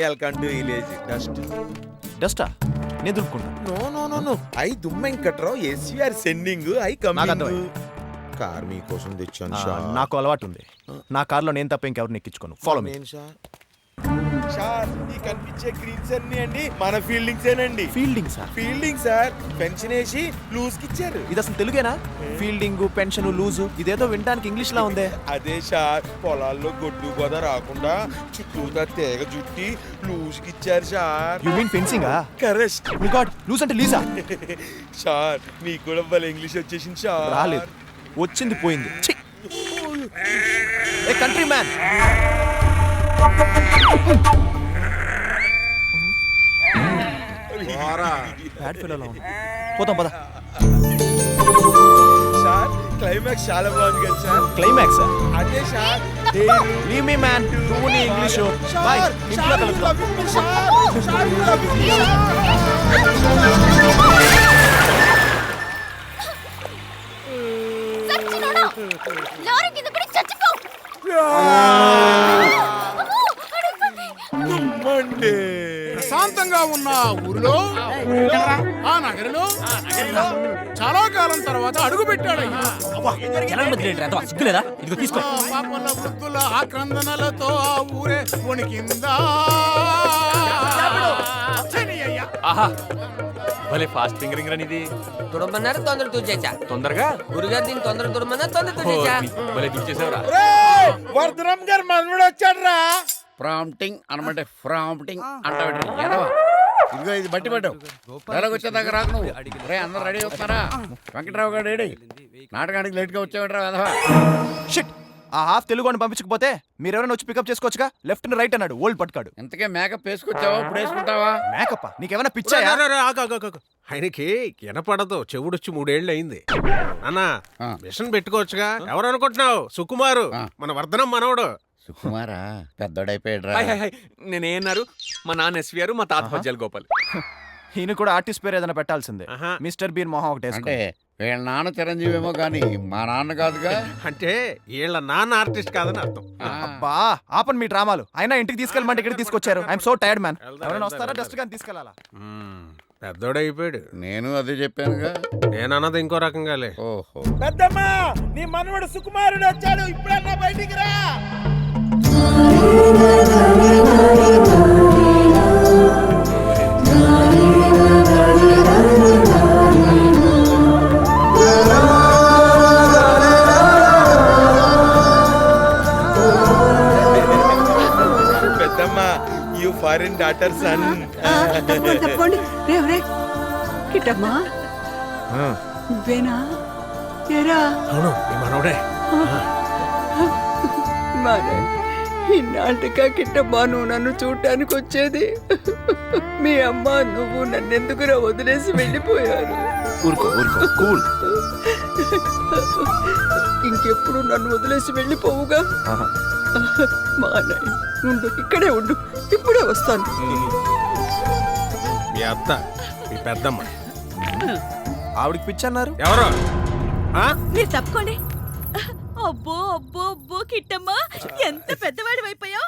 Welcome to village. డస్టా నేను దులుపుకుంటా. నో ఐ దుమ్మెంకట్రావు SVR sending I coming. Car మీకోసం తెచ్చాను సార్. నాకు అలవాటు ఉంది. నా కార్లో నేను తప్ప ఇంకెవరిని ఎక్కించుకోను. Follow me. సార్ ఈ కనిపించే గ్రీన్స్ అన్ని అండి మన ఫీల్డింగ్సేనండి. ఫీల్డింగ్ సార్ పెన్షన్ వేసి లూజ్ కి ఇచ్చారు. ఇది అసలు తెలుగేనా? ఫీల్డింగ్, పెన్షన్, లూజు ఇదేదో వినడానికి ఇంగ్లీష్ లా ఉందే. అదే సార్ పొలాల్లో గొడ్డు గోద రాకుండా చుట్టూతా తేగ జుట్టి లూజ్ కి ఇచ్చారు sir. You mean fencing? Correct. My god, loose అంటే లీజా? సార్ మీకు కూడా భలే ఇంగ్లీష్ వచ్చేసింది సార్. రాలేదు, వచ్చింది పోయింది. ఏ కంట్రీ మ్యాన్, బ్యాడ్ ఫెలోలా ఉంది. పోతాం పద. సార్ క్లైమాక్స్ చాలా బాగుంది కదా సార్. క్లైమాక్స్ అదే సార్. లీవ్ మీ మ్యాన్, నువ్వు నీ ఇంగ్లీషు. బై, ఇంట్లో కలుద్దాం. ప్రశాంతంగా ఉన్న ఊరిలో, ఆ నగరిలో చాలా కాలం తర్వాత అడుగు పెట్టాడు. పాపల వృద్ధుల ఆక్రందనలతో ఆ ఊరే వణికిందా. భలే ఫాస్ట్ ఫింగరింగ్ రనిది. తుడమన్నారు తొందర తుడిచేసా. తొందరగా గురుగారు దీన్ని తొందర తుడమన్నారు తొందర తుడిచేసా. భలే తుడిచేసావురా. వర్ధనం గారు మనవడు వచ్చాడు రా. ప్రాంప్టింగ్ అనమంటే ఫ్రాంప్టింగ్ అంటావు. ఇదిగో ఇది బట్టి పడ్డావు. ఎలాగ వచ్చేదాకా రాకు నువ్వు. రే అందరూ రెడీ అవుతున్నారా? వెంకట్రావు గారు రెడీ. నాటకానికి లేట్ గా వచ్చావు. షిట్, ఆ హాఫ్ తెలుగు అని పంపించకపోతే మీరెవరైనా వచ్చి పికప్ చేసుకోవచ్చుగా. లెఫ్ట్ అండ్ రైట్ అన్నాడు ఓల్డ్ పట్టుకాడు. ఇంతకే మేకప్ వేసుకొచ్చావా? ఇప్పుడు వేసుకుంటావా? మేకప్ నీకేమైనా పిచ్చా? ఆయనకి వినపడదు, చెవుడొచ్చి 3 ఏళ్ళు అయింది. అన్నా మిషన్ పెట్టుకోవచ్చుగా. ఎవరు అనుకుంటున్నావు? సుకుమారు, మన వర్ధనం మనవడు. సుకుమారా పెద్దోడైపోయాడు. నేనేన్నారు మా నాన్న ఎస్విఆర్, మా తాత పద్యాల గోపాల్. ఈయన కూడా ఆర్టిస్ట్ పేరు ఏదైనా పెట్టాల్సిందే. మిస్టర్ బీన్ మొహం ఒకటి అంటే వీళ్ళ నాన్న చిరంజీవి ఏమో కానీ మా నాన్న కాదుగా. అంటే వీళ్ళ నాన్న ఆర్టిస్ట్ కాదని అర్థం. అబ్బా ఆపన్ మీ డ్రామాలు. అయినా ఇంటికి తీసుకెళ్ళమంటే ఇక్కడ తీసుకొచ్చారు. I'm so tired man. ఎవరైనా వస్తారా? డస్ట్ గాని తీసుకెళ్ళాలా? పెద్దోడైపోయాడు. నేను అదే చెప్పానుగా. నేను అన్నది ఇంకో రకంగాలే. ఓహో, పెద్దమ్మా నీ మనవడు సుకుమారుడు వచ్చాడు. ఇప్పుడన్నా బయటికి రా. పెద్దమ్మా యు ఫారిన్ డాటర్ సన్. తప్పండి రేవరే కిట్టమ్మా నువ్వేనా? ఏరా అవును, ఈ మనవడే. ఇన్నాళ్ళుగా కిట్టమ్మా నువ్వు నన్ను చూడటానికి వచ్చేది. మీ అమ్మ నువ్వు నన్నెందుకురా వదిలేసి వెళ్ళిపోయారు. ఇంకెప్పుడు నన్ను వదిలేసి వెళ్ళిపోవుగా. మా నాయన ఉండు, ఇక్కడే ఉండు, ఇప్పుడే వస్తాను. మీ అత్త, మీ పెద్దమ్మ. ఆవిడికి పిచ్చన్నారు. ఎవరు? మీరు తప్పుకోండి. అబ్బో అబ్బో అబ్బో కిట్టమ్మా ఎంత పెద్దవాడి అయిపోయావు.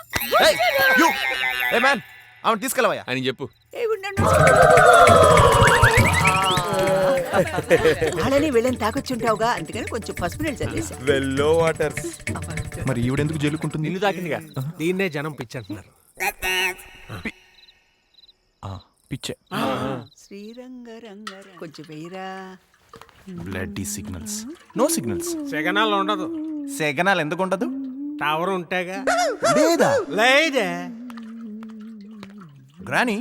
అవును తీసుకెళ్ళవయ్యా అని చెప్పు. వాళ్ళని వీళ్ళని తాకొచ్చుంటావుగా, అందుకని కొంచెం పసుపు నీళ్ళు చల్లేసా. వెల్లో వాటర్. మరి ఈవిడెందుకు జల్లుకుంటుంది? నిన్ను తాకిందిగా. దీన్నే జనం పిచ్చంటున్నారు. పిచ్చే. శ్రీరంగరంగ కొంచెం వేయరా. Bloody signals. No signals. సెగనాలు ఉండదు. సెగనాలు ఎందుకు ఉండదు? టవర్ ఉంటేగా. లేదా? లేదే. గ్రానీ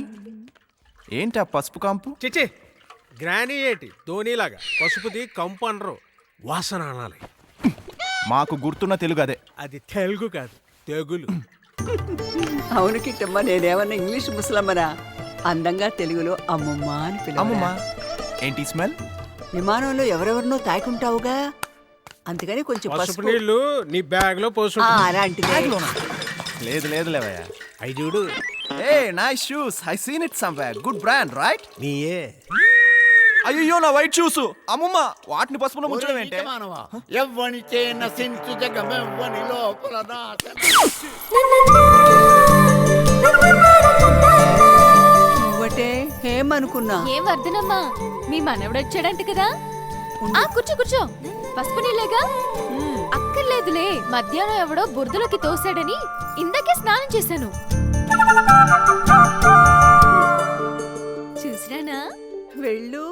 ఏంటి ఆ పసుపు కాంపు? చిచి, గ్రానీ ఏటి ధోనిలాగా పసుపుది కంపు అనరు, వాసన అనాలి. మాకు గుర్తున్న తెలుగు అదే. అది తెలుగు కాదు, తెగులు. అవును కిట్టమ్మ, నేనేమన్నా ఇంగ్లీష్ ముసలమ్మనా? అందంగా తెలుగులో అమ్మమ్మ అని అమ్మమ్మ. పిలవ. ఏంటి స్మెల్? విమానంలో ఎవరెవరినో తాకుంటావుగా, అందుకని కొంచెం పసుపు నీళ్లు నీ బ్యాగ్ లో పోసు. అలాంటిది. లేదు లేదు లేవయ్యా. అయి చూడు. A nice shoes, I seen it somewhere. Good brand right? నీయే. అయ్యో నా వైట్ షూస్. అమ్మమ్మ, వాటిని పసుపులో ముంచడం ఏంటి? ఎవ్వనిచే నశించు జగమెవ్వని లోపల అనుకున్నా. ఏం వర్ధనమ్మా, మీ మనవడు వచ్చాడంట కదా? ఆ కూర్చో కూర్చో, పసుపు నీళ్ళేగా. అక్కర్లేదులే, మధ్యాహ్నం ఎవడో బురదలోకి తోసాడని ఇందాకే స్నానం చేశాను. చూసిరానా? వెళ్ళు.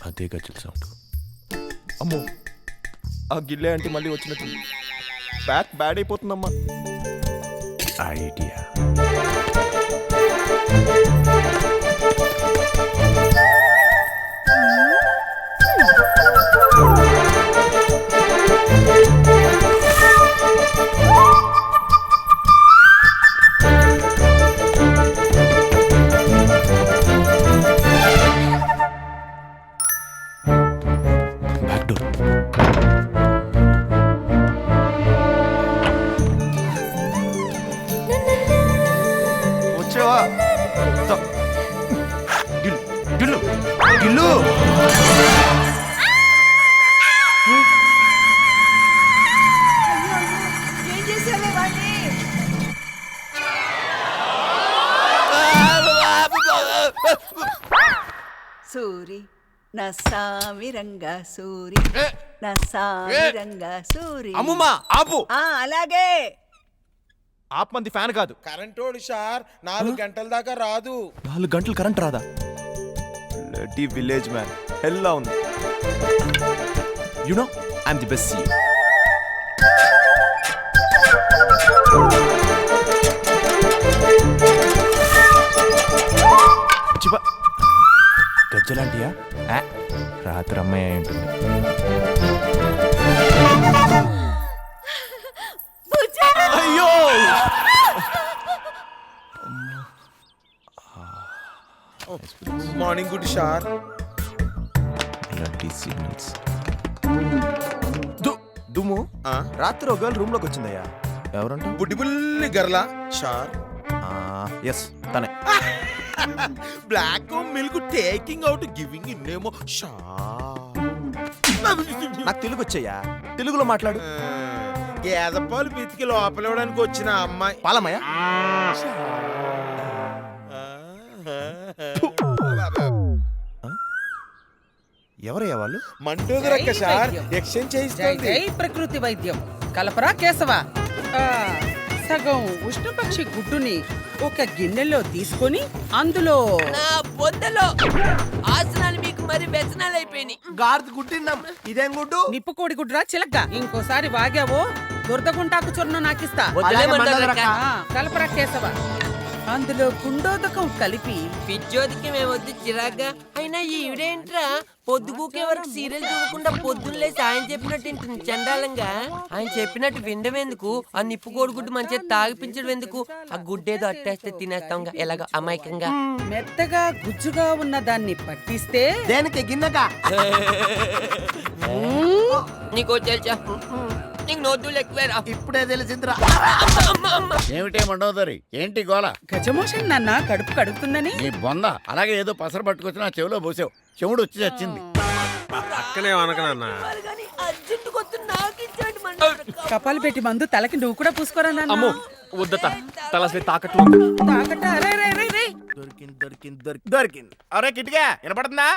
అదే గజ్జల సౌండ్. అమ్మో, ఆ గిల్లే అంటే మళ్ళీ వచ్చినట్టు. బ్యాక్ బ్యాడ్ అయిపోతుందమ్మా. ఐడియా. Back door. వచ్చావా? గిల్లు గిల్లు గిల్లు. ఏం చేసావే వాణ్ణి? సూరి నా సామి రంగా సూరి, నా సామి రంగా సూరి. అమ్మమ్మా ఆపు. అలాగే. ఆపమంది ఫ్యాన్ కాదు. కరెంటోడు సార్ 4 గంటల దాకా రాదు. 4 గంటలు కరెంట్ రాదా? లడ్డీ విలేజ్ మ్యాన్ హెల్లా ఉంది. You know I'm the best CEO. గజ్జలాంటియా? రాత్రి అమ్మాయి అయి ఉంటుంది. అయ్యో, మార్నింగ్ గుడ్ సార్. లడ్డీ సిగ్నల్స్. దుమ్ము. రాత్రి ఒక గర్ల్ రూమ్ లోకి వచ్చిందయ్యా. ఎవరంట? బుడ్డిబుల్లి గర్లా సార్. ఎస్ తనే. Black milk taking out giving ఇన్నేమో షా. నాకు తెలుగు వచ్చాయా? తెలుగులో మాట్లాడు. గేదె పాలు పితికి లోపలివ్వడానికి వచ్చిన అమ్మాయి. పాలమ్మయ్య. ఎవరయ్యా వాళ్ళు? మంటోదరక్క సార్ ఎక్స్చేంజ్ చేయిస్తుంది. ప్రకృతి వైద్యం కలపరా కేశవ. సగం ఉష్ణపక్షి గుడ్డుని ఒక గిన్నెలో తీసుకొని అందులో నా బొందలో ఆసనాలు మీకు మరి వ్యసనాలు అయిపోయినాయి. గార్త్ గుట్టిందాం. ఇదేం గుడ్డు? నిప్పు కోడి గుడ్రా చిలక. ఇంకోసారి వాగావో దురదగుంటాకు చొర్ణ నాకిస్తా. వదిలేమంటారక్క? కలపరా కేశవ. అందులో గుండోదకం కలిపి పిచ్చోదికి మేమొద్దు చిరాగ్గా. అయినా ఈవిడేంట్రా పొద్దుగూకే వరకు సీరియల్ చూడకుండా పొద్దున్నే ఆయన చెప్పినట్టు ఇంటుంది చండాలంగా. ఆయన చెప్పినట్టు వినడం ఎందుకు? ఆ నిప్పు కోడిగుడ్డు మంచిగా తాగిపించడం ఎందుకు? ఆ గుడ్డేదో అట్టేస్తే తినేస్తాం ఎలాగో అమాయకంగా. మెత్తగా గుజ్జుగా ఉన్న దాన్ని పట్టిస్తే దేనికి గిన్నెగా? నీకో తెలుసా? నీకు నోతులు ఎక్కువేరా. ఇప్పుడే తెలిసిందిరా. ఏమిటే మండోదరి, ఏంటి గోల? గజమోషన్ నాన్న కడుపు కడుపుతుందని. నీ బొంద అలాగే ఏదో పసరు పట్టుకొచ్చి నా చెవిలో పోసావు. చెవుడు వచ్చి చచ్చింది. పక్కనే అనకనన్నా. కపాలు పెట్టి మందు తలకి నువ్వు కూడా పూసుకోరా నాన్న. అమ్మో వద్దత తలసరి తాకట్లు. తాకట రే రే రే రే. దొరికింది. అరే కిటికా వినపడుతుందా?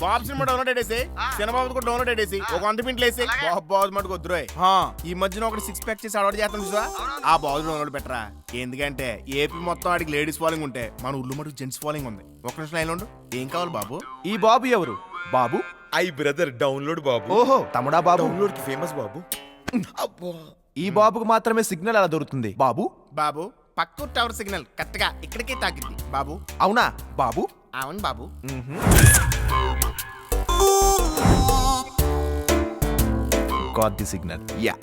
బాబు సినిమా డౌన్లోడ్ అయ్యేసి, సినిమాబు కూడా డౌన్లోడ్ అయ్యేసి, ఒక 100 పిన్లు వేసి బాబు మటుకు వద్దురోయ్. ఈ మధ్యన ఒకటి 6 ప్యాక్ చేసి అలవాటు చేస్తాను చూసా. ఆ బాబు డౌన్లోడ్ పెట్టరా. ఎందుకంటే ఏపీ మొత్తం ఆడికి లేడీస్ ఫాలోయింగ్ ఉంటే మన ఊళ్ళో మటుకు జెంట్స్ ఫాలోయింగ్ ఉంది. ఒక నిమిషం లైన్లో ఉండు. ఏం కావాలి బాబు? ఈ బాబు ఎవరు? బాబు ఐ బ్రదర్ డౌన్లోడ్ బాబు. ఓహో తమ్ముడా బాబు. డౌన్లోడ్ కి ఫేమస్ బాబు. అబ్బో, ఈ బాబుకు మాత్రమే సిగ్నల్ ఎలా దొరుకుతుంది బాబు? బాబు పక్క టవర్ సిగ్నల్ కరెక్ట్గా ఇక్కడికే తాకింది బాబు. అవునా బాబు? అవును బాబు. Got the signal. Yeah.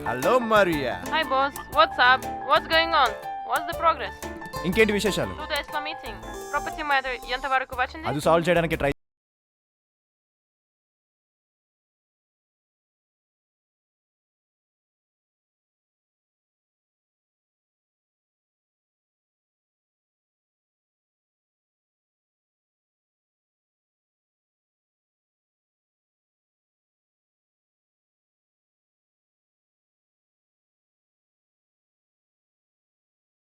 Hello Maria. Hi boss, what's up? What's going on? What's the progress? ఇంకేంటి విశేషాలు? To the ESPA meeting. Property matter ఎంత వరకు వచ్చింది? అది సాల్వ్ చేయడానికి ట్రై